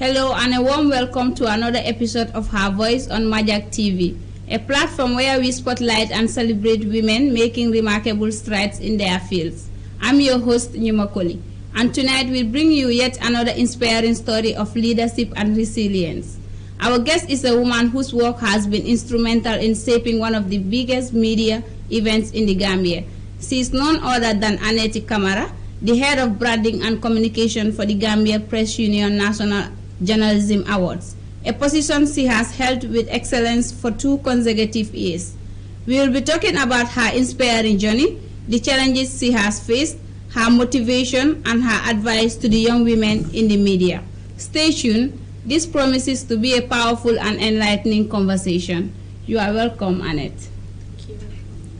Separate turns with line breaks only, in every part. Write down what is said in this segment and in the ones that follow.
Hello and a warm welcome to another episode of Her Voice on Majak TV, a platform where we spotlight and celebrate women making remarkable strides in their fields. I'm your host, Nyumakoli, and tonight we bring you yet another inspiring story of leadership and resilience. Our guest is a woman whose work has been instrumental in shaping one of the biggest media events in the Gambia. She is none other than Annette Kamara, the head of branding and communication for the Gambia Press Union National Journalism Awards, a position she has held with excellence for 2 consecutive years. We will be talking about her inspiring journey, the challenges she has faced, her motivation, and her advice to the young women in the media. Stay tuned. This promises to be a powerful and enlightening conversation. You are welcome, Annette.
Thank you.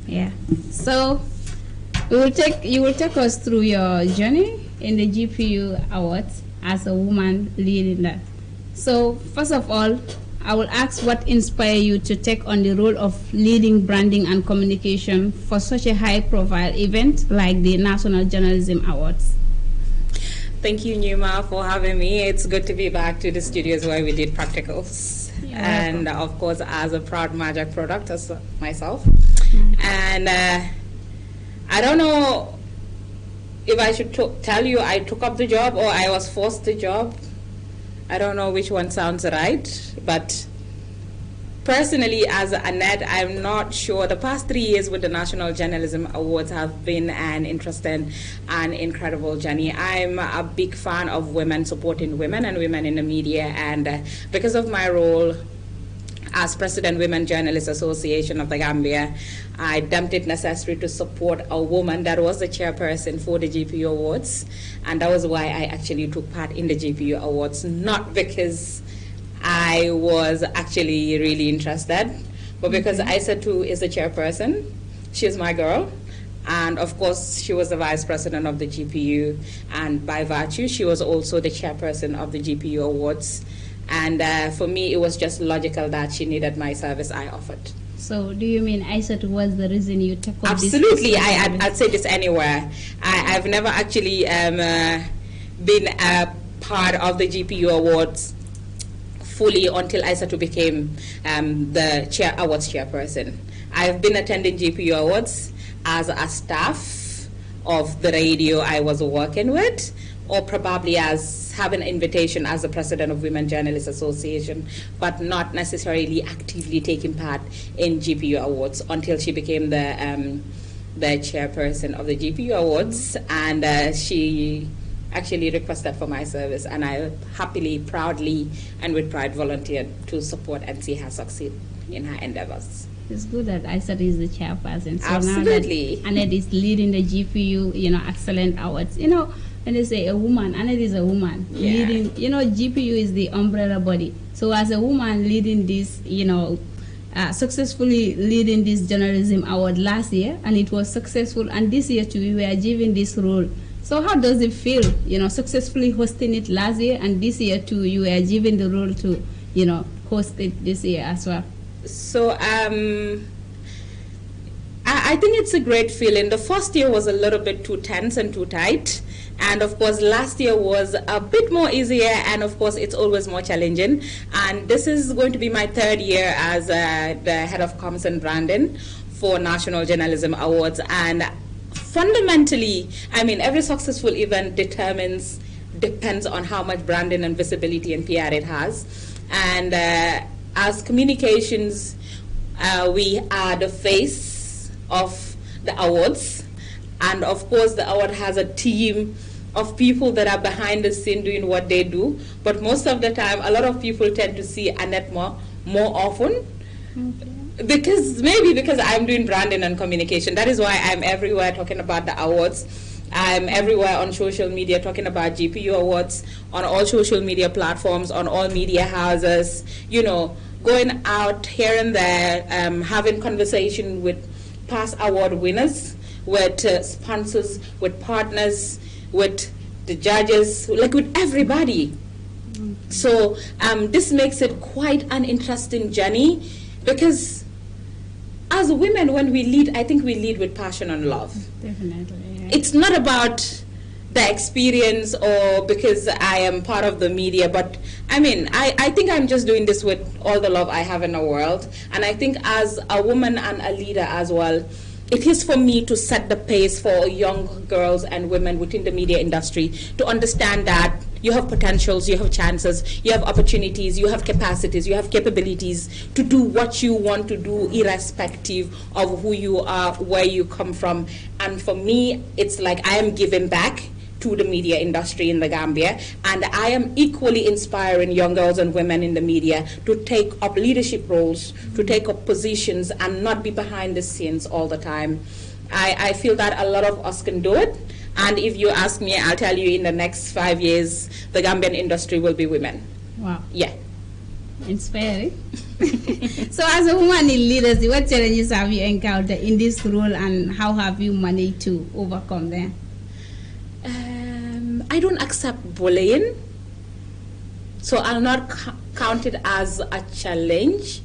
Yeah. So you will take us through your journey in the GPU Awards as a woman leading that. So first of all, I will ask what inspired you to take on the role of leading branding and communication for such a high-profile event like the National Journalism Awards.
Thank you, Numa, for having me. It's good to be back to the studios where we did practicals. And of course, as a proud Majak product as myself. And I don't know if I should tell you I took up the job or I was forced the job. I don't know which one sounds right, but personally, as Annette, I'm not sure. The past 3 years with the National Journalism Awards have been an interesting and incredible journey. I'm a big fan of women supporting women and women in the media, and because of my role as President Women Journalists Association of the Gambia, I deemed it necessary to support a woman that was the chairperson for the GPU Awards, and that was why I actually took part in the GPU Awards, not because I was actually really interested, but because Aisatu is the chairperson. She's my girl, and of course she was the vice president of the GPU, and by virtue she was also the chairperson of the GPU Awards. And for me, it was just logical that she needed my service. I offered.
So, do you mean Aisatu was the reason you took up
Absolutely.
this?
I'd say this anywhere. I've never actually been a part of the GPU Awards fully until Aisatu became the awards chairperson. I've been attending GPU Awards as a staff of the radio I was working with, or probably as having an invitation as the president of Women Journalists Association, but not necessarily actively taking part in GPU Awards until she became the chairperson of the GPU Awards, and she actually requested for my service, and I happily, proudly, and with pride volunteered to support and see her succeed in her endeavors.
It's good that Aisatu is the chairperson. So
Absolutely.
Now that Annette is leading the GPU, excellent awards. When they say a woman, Annette is a woman leading. GPU is the umbrella body. So as a woman leading this, successfully leading this journalism award last year, and it was successful. And this year too, we were given this role. So how does it feel, successfully hosting it last year, and this year too, you were given the role to, host it this year as well?
So I think it's a great feeling. The first year was a little bit too tense and too tight. And of course, last year was a bit more easier, and of course, it's always more challenging. And this is going to be my 3rd year as the head of comms and branding for National Journalism Awards. And fundamentally, every successful event depends on how much branding and visibility and PR it has. And as communications, we are the face of the awards. And of course, the award has a team of people that are behind the scene doing what they do. But most of the time, a lot of people tend to see Annette more often. Okay. Because I'm doing branding and communication. That is why I'm everywhere talking about the awards. I'm everywhere on social media talking about GPU Awards, on all social media platforms, on all media houses, going out here and there, having conversation with past award winners, with sponsors, with partners, with the judges, with everybody. Mm-hmm. So this makes it quite an interesting journey, because as women, when we lead, I think we lead with passion and love.
Definitely. Yeah.
It's not about the experience or because I am part of the media, but I mean, I think I'm just doing this with all the love I have in the world. And I think as a woman and a leader as well, it is for me to set the pace for young girls and women within the media industry to understand that you have potentials, you have chances, you have opportunities, you have capacities, you have capabilities to do what you want to do irrespective of who you are, where you come from. And for me, it's like I am giving back to the media industry in the Gambia, and I am equally inspiring young girls and women in the media to take up leadership roles, to take up positions and not be behind the scenes all the time. I feel that a lot of us can do it, and if you ask me, I'll tell you in the next 5 years, the Gambian industry will be women.
Wow.
Yeah.
Inspiring. So as a woman in leadership, what challenges have you encountered in this role and how have you managed to overcome them?
I don't accept bullying, so I'll not count it as a challenge,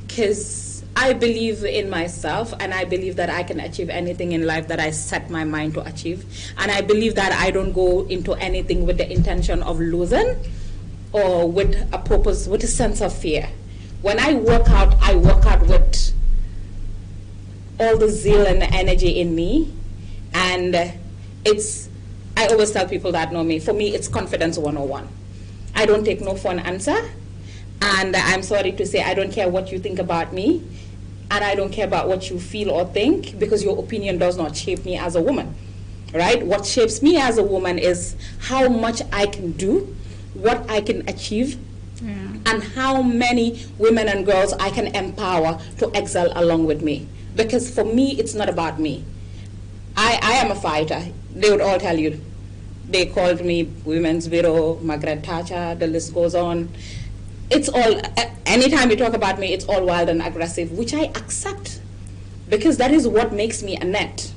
because I believe in myself and I believe that I can achieve anything in life that I set my mind to achieve, and I believe that I don't go into anything with the intention of losing or with a purpose, with a sense of fear. When I work out with all the zeal and energy in me, and I always tell people that know me, for me it's confidence 101. I don't take no for an answer, and I'm sorry to say I don't care what you think about me, and I don't care about what you feel or think, because your opinion does not shape me as a woman, right? What shapes me as a woman is how much I can do, what I can achieve, and how many women and girls I can empower to excel along with me. Because for me, it's not about me. I am a fighter. They would all tell you. They called me Women's Bureau, Margaret Thatcher, the list goes on. It's all, anytime you talk about me, it's all wild and aggressive, which I accept, because that is what makes me Annette.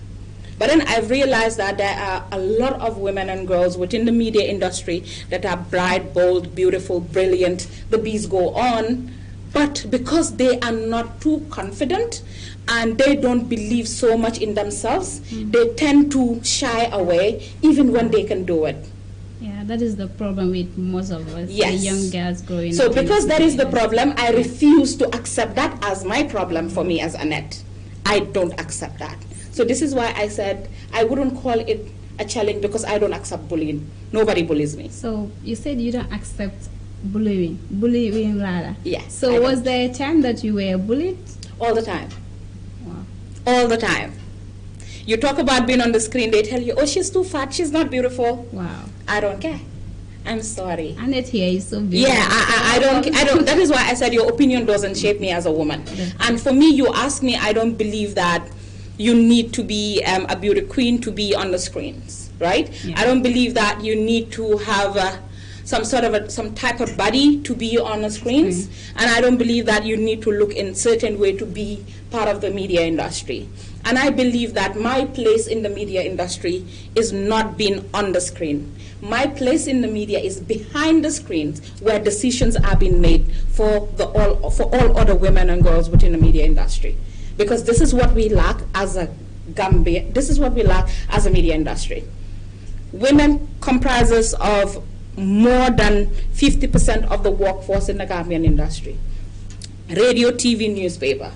But then I've realized that there are a lot of women and girls within the media industry that are bright, bold, beautiful, brilliant, the bees go on, but because they are not too confident and they don't believe so much in themselves, they tend to shy away even when they can do it.
Yeah, that is the problem with most of us,
yes.
The young girls growing up.
So because that is the problem, I refuse to accept that as my problem for me as Annette. I don't accept that. So this is why I said I wouldn't call it a challenge, because I don't accept bullying. Nobody bullies me.
So you said you don't accept bullying rather.
Yes.
So was there a time that you were bullied?
All the time.
Wow.
All the time. You talk about being on the screen, they tell you, oh, she's too fat, she's not beautiful.
Wow.
I don't care. I'm sorry.
Annette here is so beautiful.
Yeah, I don't. That is why I said your opinion doesn't shape me as a woman. And for me, you ask me, I don't believe that you need to be a beauty queen to be on the screens, right? Yeah. I don't believe that you need to have some type of body to be on the screens, and I don't believe that you need to look in certain way to be part of the media industry. And I believe that my place in the media industry is not being on the screen. My place in the media is behind the screens, where decisions are being made for all other women and girls within the media industry. Because this is what we lack as a Gambia. This is what we lack as a media industry. Women comprises of more than 50% of the workforce in the Gambian industry. Radio, TV, newspaper.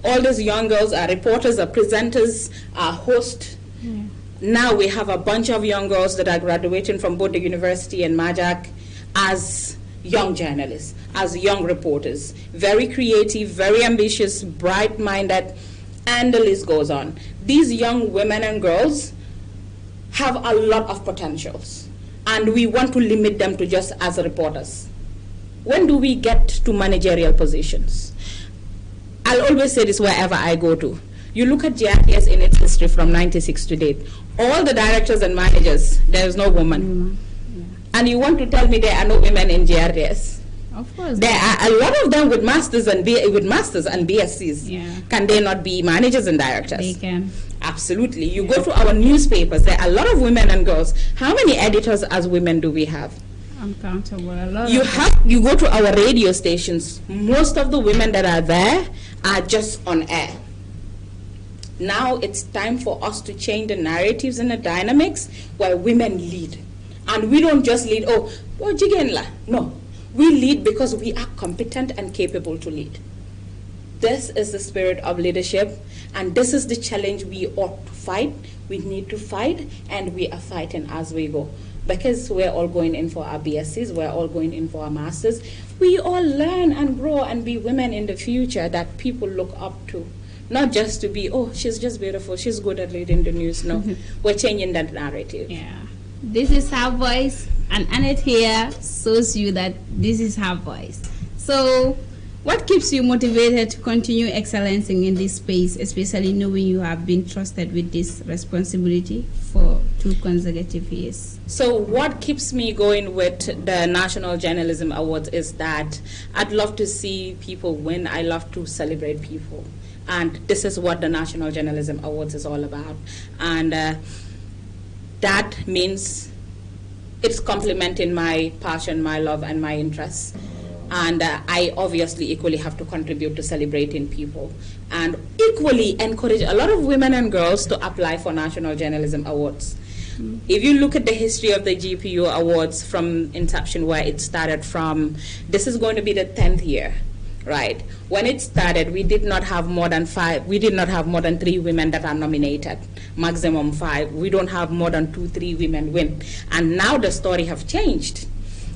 All these young girls are reporters, are presenters, are hosts. Yeah. Now we have a bunch of young girls that are graduating from both the university and Majak as young journalists, as young reporters. Very creative, very ambitious, bright-minded, and the list goes on. These young women and girls have a lot of potentials, and we want to limit them to just as reporters. When do we get to managerial positions? I'll always say this wherever I go to. You look at JRTS in its history from 96 to date. All the directors and managers, there is no woman. Yeah. And you want to tell me there are no women in JRTS?
Of course.
There are a lot of them with masters and BScs.
Yeah.
Can they not be managers and directors?
They can.
Absolutely. You go to our newspapers, there are a lot of women and girls. How many editors as women do we have?
Uncountable. A lot.
You go to our radio stations, most of the women that are there are just on air. Now it's time for us to change the narratives and the dynamics where women lead. And we don't just lead, jigen la. No, we lead because we are competent and capable to lead. This is the spirit of leadership, and this is the challenge we ought to fight. We need to fight, and we are fighting as we go. Because we're all going in for our BScs, we're all going in for our masters. We all learn and grow and be women in the future that people look up to. Not just to be, she's just beautiful, she's good at reading the news. No, we're changing that narrative.
Yeah. This is her voice, and Annette here shows you that this is her voice. So, what keeps you motivated to continue excelling in this space, especially knowing you have been trusted with this responsibility for 2 consecutive years?
So what keeps me going with the National Journalism Awards is that I'd love to see people win. I love to celebrate people. And this is what the National Journalism Awards is all about. And that means it's complementing my passion, my love, and my interests. And I obviously equally have to contribute to celebrating people and equally encourage a lot of women and girls to apply for National Journalism Awards. If you look at the history of the GPU Awards from inception, where it started from, this is going to be the 10th year, right? When it started, we did not have more than 3 women that are nominated, maximum 5. We don't have more than 2-3 women win. And now the story have changed.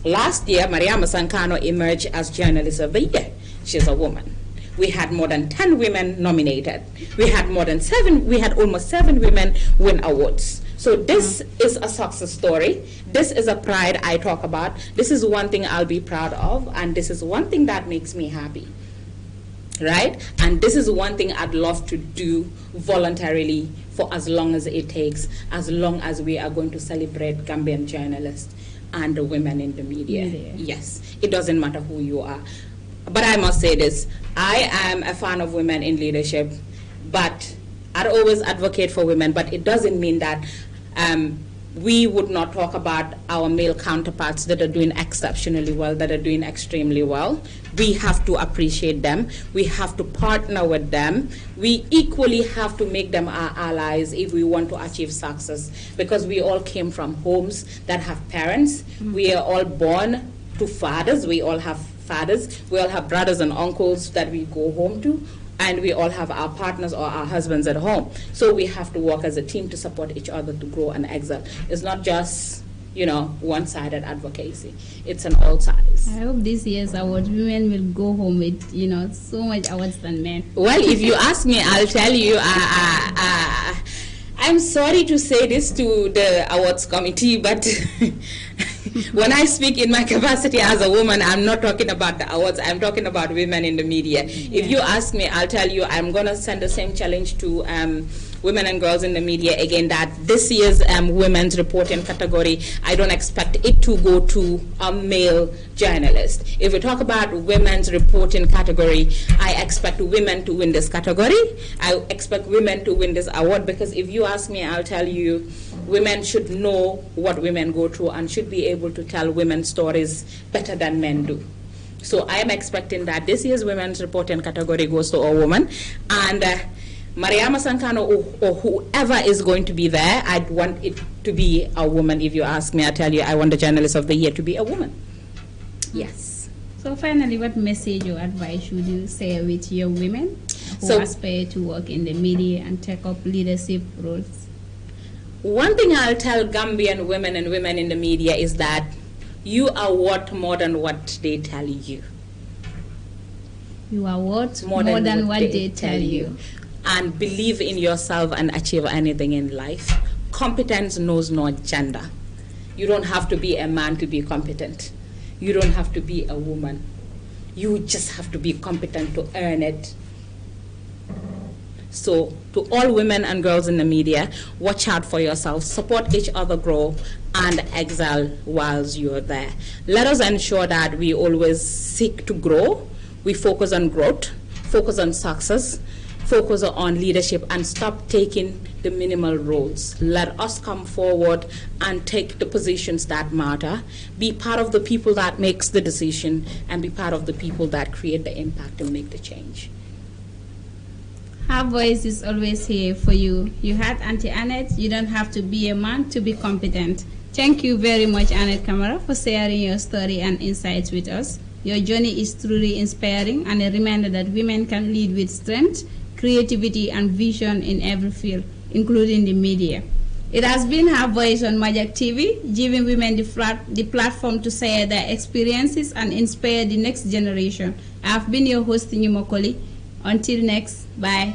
Last year, Mariama Sankano emerged as Journalist of the Year. She's a woman. We had more than 10 women nominated. We had almost 7 women win awards. So this is a success story. This is a pride I talk about. This is one thing I'll be proud of, and this is one thing that makes me happy. Right? And this is one thing I'd love to do voluntarily for as long as it takes, as long as we are going to celebrate Gambian journalists and the women in the media. Yes, it doesn't matter who you are. But I must say this, I am a fan of women in leadership, but I'd always advocate for women, but it doesn't mean that we would not talk about our male counterparts that are doing exceptionally well, that are doing extremely well. We have to appreciate them. We have to partner with them. We equally have to make them our allies if we want to achieve success, because we all came from homes that have parents. We are all born to fathers. We all have fathers. We all have brothers and uncles that we go home to. And we all have our partners or our husbands at home. So we have to work as a team to support each other to grow and excel. It's not just, one-sided advocacy. It's an all sides.
I hope this year's awards, women will go home with, so much awards than men.
Well, if you ask me, I'll tell you, I'm sorry to say this to the awards committee, but when I speak in my capacity as a woman, I'm not talking about the awards, I'm talking about women in the media. If you ask me, I'll tell you, I'm going to send the same challenge to women and girls in the media again, that this year's women's reporting category, I don't expect it to go to a male journalist. If we talk about women's reporting category, I expect women to win this category. I expect women to win this award, because if you ask me, I'll tell you, women should know what women go through and should be able to tell women's stories better than men do. So I am expecting that this year's women's reporting category goes to a woman, and Mariama Sankano or whoever is going to be there, I'd want it to be a woman. If you ask me, I tell you, I want the Journalist of the Year to be a woman. Yes.
So finally, what message or advice would you say with your women who aspire to work in the media and take up leadership roles?
One thing I'll tell Gambian women and women in the media is that you are worth more than what they tell you.
You are worth more than what they tell you.
And believe in yourself and achieve anything in life. Competence knows no gender. You don't have to be a man to be competent. You don't have to be a woman. You just have to be competent to earn it. So to all women and girls in the media, watch out for yourself, support each other, grow, and excel whilst you're there. Let us ensure that we always seek to grow. We focus on growth, focus on success, focus on leadership, and stop taking the minimal roles. Let us come forward and take the positions that matter. Be part of the people that makes the decision, and be part of the people that create the impact and make the change.
Her voice is always here for you. You had Auntie Annette. You don't have to be a man to be competent. Thank you very much, Annette Camara, for sharing your story and insights with us. Your journey is truly inspiring and a reminder that women can lead with strength, creativity, and vision in every field, including the media. It has been Her Voice on Majak TV, giving women the platform to share their experiences and inspire the next generation. I have been your host, Nyumokoli. Until next, bye.